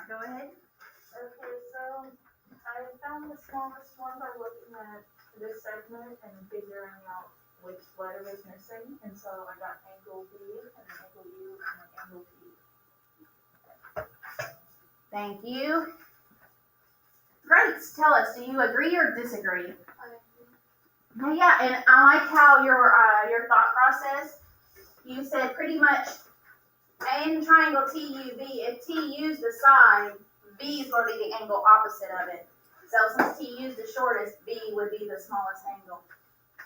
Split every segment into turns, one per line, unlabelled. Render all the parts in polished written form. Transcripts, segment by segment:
go ahead.
Okay, so I found the smallest one by looking at this segment and figuring out which letter was missing. And so I got angle B and an angle U and an angle P.
Thank you. Great. Tell us, do you agree or disagree? Yeah, and I like how your thought process. You said pretty much in triangle TUV, if TU's the side, B is going to be the angle opposite of it. So since TU's the shortest, B would be the smallest angle.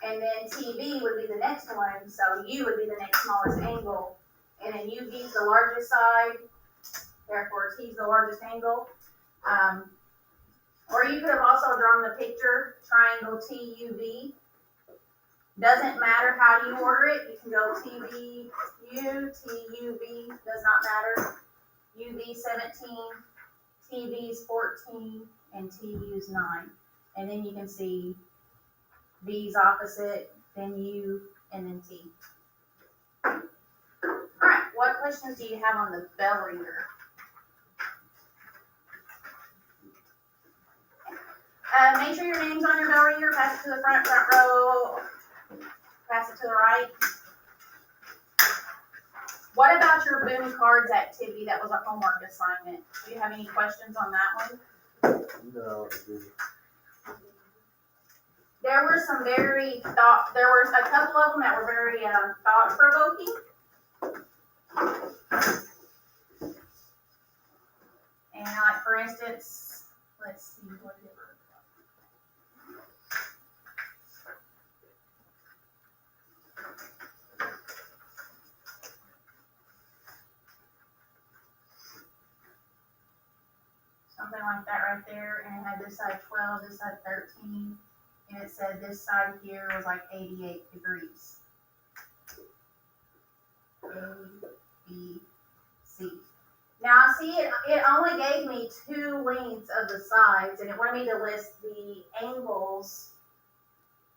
And then TV would be the next one, so U would be the next smallest angle. And then UV is the largest side, therefore T is the largest angle. Or you could have also drawn the picture, triangle TUV. Doesn't matter how you order it. You can go TVU, TUV, does not matter. UV 17, TV's 14, and TU's 9. And then you can see V's opposite, then U, and then T. Alright, what questions do you have on the bell ringer? Make sure your name's on your bell ringer, pass it to the front row, pass it to the right. What about your Boone Cards activity that was a homework assignment? Do you have any questions on that one?
No.
There were some there were a couple of them that were very thought-provoking. And like for instance, let's see what they were. Something like that right there, and it had this side 12, this side 13, and it said this side here was like 88 degrees. A, B, C. Now see, it only gave me 2 lengths of the sides, and it wanted me to list the angles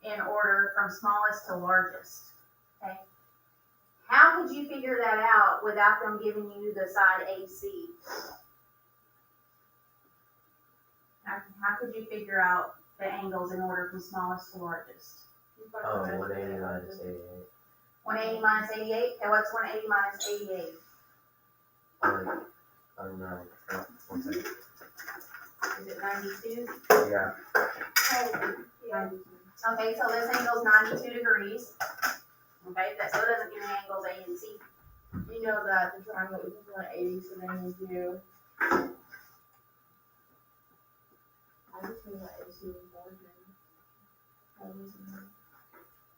in order from smallest to largest. Okay. How could you figure that out without them giving you the side AC? How could you figure out the angles in order from smallest to largest?
180 minus 88.
180 minus 88? Okay, what's 180 minus 88?
I don't know. 1 second.
Is it 92?
Yeah.
Okay, so this angle is 92 degrees. Okay, that still doesn't give me angles A and C.
You know that the triangle is 180, so then you do. I just knew that AC was larger.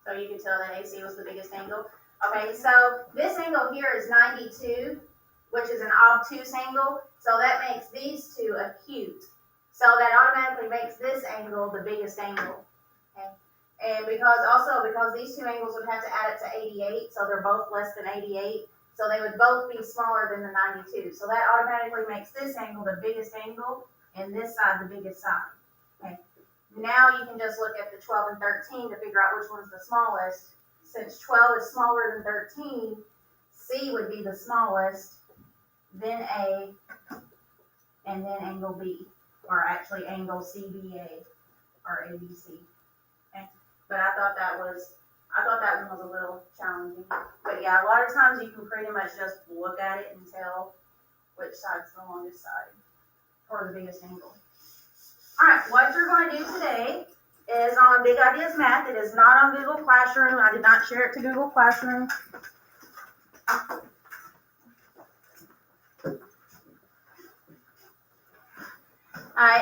So you can tell that AC was the biggest angle. Okay, so this angle here is 92, which is an obtuse angle. So that makes these two acute. So that automatically makes this angle the biggest angle. Okay, and because these two angles would have to add up to 88, so they're both less than 88. So they would both be smaller than the 92. So that automatically makes this angle the biggest angle, and this side the biggest side. Okay. Now you can just look at the 12 and 13 to figure out which one's the smallest. Since 12 is smaller than 13, C would be the smallest, then A, and then angle B, or actually angle CBA, or ABC. Okay. But I thought that one was a little challenging. But yeah, a lot of times you can pretty much just look at it and tell which side's the longest side, or the biggest angle. Alright, what you're going to do today is on Big Ideas Math. It is not on Google Classroom. I did not share it to Google Classroom.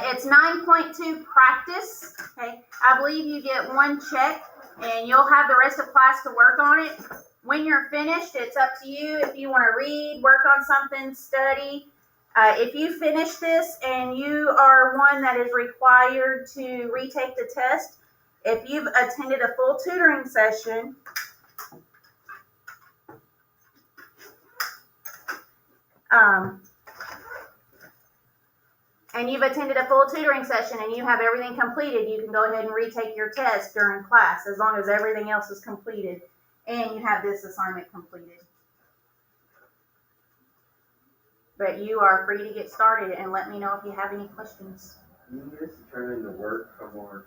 It's 9.2 practice. Okay, I believe you get 1 check, and you'll have the rest of class to work on it. When you're finished, it's up to you if you want to read, work on something, study. If you finish this and you are one that is required to retake the test, if you've attended a full tutoring session, and you have everything completed, you can go ahead and retake your test during class as long as everything else is completed and you have this assignment completed. But you are free to get started and let me know if you have any questions.
You need us to turn in the work from our